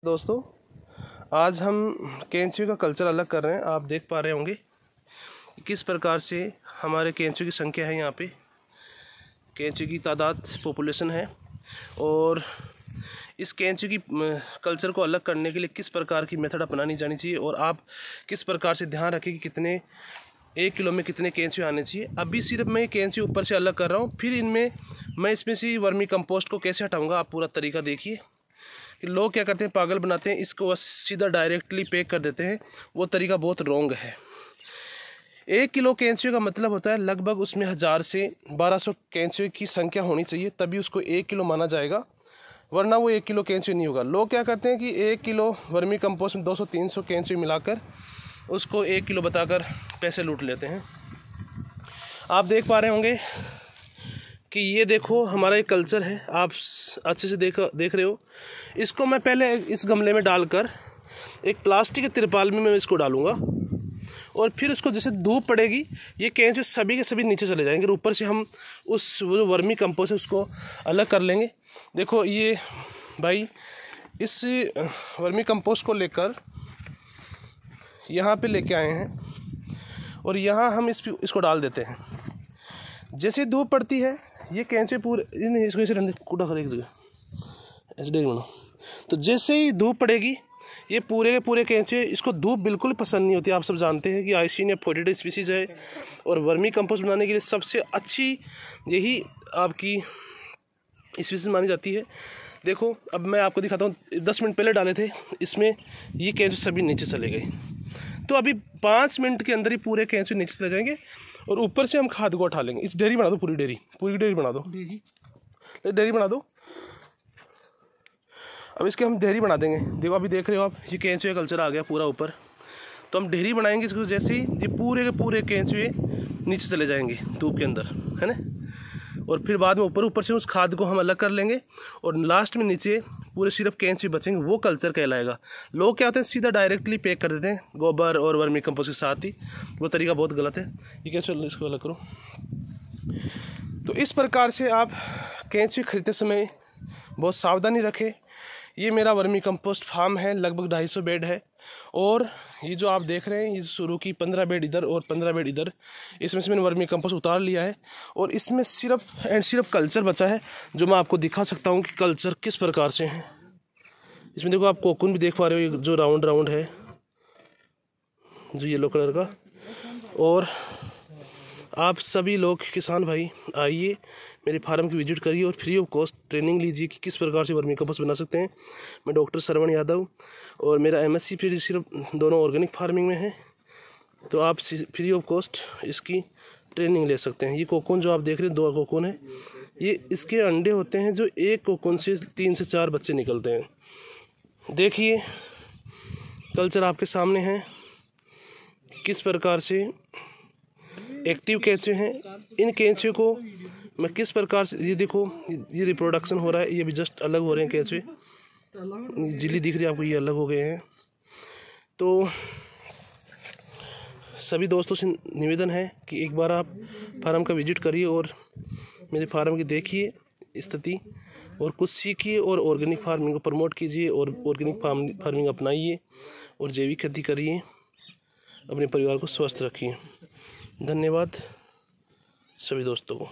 दोस्तों, आज हम कैंचियों का कल्चर अलग कर रहे हैं। आप देख पा रहे होंगे किस प्रकार से हमारे कैंचियों की संख्या है। यहाँ पे कैंचियों की तादाद पॉपुलेशन है और इस कैंचियों की कल्चर को अलग करने के लिए किस प्रकार की मेथड अपनानी जानी चाहिए और आप किस प्रकार से ध्यान रखें कि कितने 1 किलो में कितने कैंचियों आने चाहिए। अभी सिर्फ मैं कैंचियों ऊपर से अलग कर रहा हूँ, फिर मैं इसमें से वर्मी कंपोस्ट को कैसे हटाऊँगा। आप पूरा तरीका देखिए कि लोग क्या करते हैं, पागल बनाते हैं, इसको बस सीधा डायरेक्टली पैक कर देते हैं। वो तरीका बहुत रॉन्ग है। 1 किलो कैंचियों का मतलब होता है लगभग उसमें 1000 से 1200 कैंचियों की संख्या होनी चाहिए, तभी उसको 1 किलो माना जाएगा, वरना वो 1 किलो कैंचियों नहीं होगा। लोग क्या करते हैं कि 1 किलो वर्मी कंपोस्ट में 200-300 कैंचियों मिलाकर उसको 1 किलो बताकर पैसे लूट लेते हैं। आप देख पा रहे होंगे कि ये देखो हमारा एक कल्चर है, आप अच्छे से देख रहे हो। इसको मैं पहले इस गमले में डालकर एक प्लास्टिक के तिरपाल में मैं इसको डालूंगा और फिर उसको जैसे धूप पड़ेगी ये कैंचियों सभी के सभी नीचे चले जाएंगे। ऊपर से हम उस जो वर्मी कंपोस्ट है उसको अलग कर लेंगे। देखो ये भाई इस वर्मी कंपोस्ट को लेकर यहाँ पे लेके आए हैं और यहाँ हम इसको डाल देते हैं। जैसे धूप पड़ती है ये कैंचियों पूरे इसको ऐसे कूटा कर एक जगह ऐसे देख लो। तो जैसे ही धूप पड़ेगी ये पूरे के पूरे कैंचियों, इसको धूप बिल्कुल पसंद नहीं होती। आप सब जानते हैं कि आइसिनिया फोर्टिडा स्पीसीज है और वर्मी कंपोस्ट बनाने के लिए सबसे अच्छी यही आपकी स्पीसीज मानी जाती है। देखो अब मैं आपको दिखाता हूँ, 10 मिनट पहले डाले थे इसमें, ये कैंचियों सभी नीचे चले गए। तो अभी 5 मिनट के अंदर ही पूरे कैंचियों नीचे चले जाएंगे और ऊपर से हम खाद को उठा लेंगे। इस डेयरी बना दो, पूरी डेयरी बना दो, डेयरी बना दो। अब इसके हम डेयरी बना देंगे। देखो अभी देख रहे हो आप, ये कैंचियों का कल्चर आ गया पूरा ऊपर। तो हम डेयरी बनाएंगे इसको, जैसे ही ये पूरे के पूरे कैंचियों नीचे चले जाएंगे धूप के अंदर, है ना। और फिर बाद में ऊपर से उस खाद को हम अलग कर लेंगे और लास्ट में नीचे पूरे सिर्फ कैंचियों बचेंगे। वो कल्चर कहलाएगा। लोग क्या होते हैं सीधा डायरेक्टली पैक कर देते हैं गोबर और वर्मी कंपोस्ट के साथ ही। वो तरीका बहुत गलत है। ये कैसे इसको अलग करो। तो इस प्रकार से आप कैंची खरीदते समय बहुत सावधानी रखें। ये मेरा वर्मी कंपोस्ट फार्म है, लगभग 250 बेड है और ये जो आप देख रहे हैं ये शुरू की 15 बेड इधर और 15 बेड इधर, इसमें से मैंने वर्मी कंपोस्ट उतार लिया है और इसमें सिर्फ एंड सिर्फ कल्चर बचा है जो मैं आपको दिखा सकता हूँ कि कल्चर किस प्रकार से है। इसमें देखो आप कोकून भी देख पा रहे हो, जो राउंड है जो येलो कलर का। और आप सभी लोग किसान भाई आइए मेरे फार्म की विजिट करिए और फ्री ऑफ कॉस्ट ट्रेनिंग लीजिए कि किस प्रकार से वर्मी कंपोस्ट बना सकते हैं। मैं डॉक्टर श्रवण यादव और मेरा MSc फिर सिर्फ दोनों ऑर्गेनिक फार्मिंग में है। तो आप फ्री ऑफ कॉस्ट इसकी ट्रेनिंग ले सकते हैं। ये कोकून जो आप देख रहे हैं 2 कोकून है, ये इसके अंडे होते हैं जो एक कोकून से 3 से 4 बच्चे निकलते हैं। देखिए कल्चर आपके सामने है किस प्रकार से एक्टिव कैंचियों हैं। इन कैंचियों को मैं किस प्रकार से, ये देखो ये रिप्रोडक्शन हो रहा है, ये भी जस्ट अलग हो रहे हैं कैंचियों, जिली दिख रही है आपको, ये अलग हो गए हैं। तो सभी दोस्तों से निवेदन है कि एक बार आप फार्म का विजिट करिए और मेरे फार्म की देखिए स्थिति और कुछ सीखिए और ऑर्गेनिक फार्मिंग को प्रमोट कीजिए और ऑर्गेनिक फार्मिंग अपनाइए और जैविक खेती करिए। अपने परिवार को स्वस्थ रखिए। धन्यवाद सभी दोस्तों को।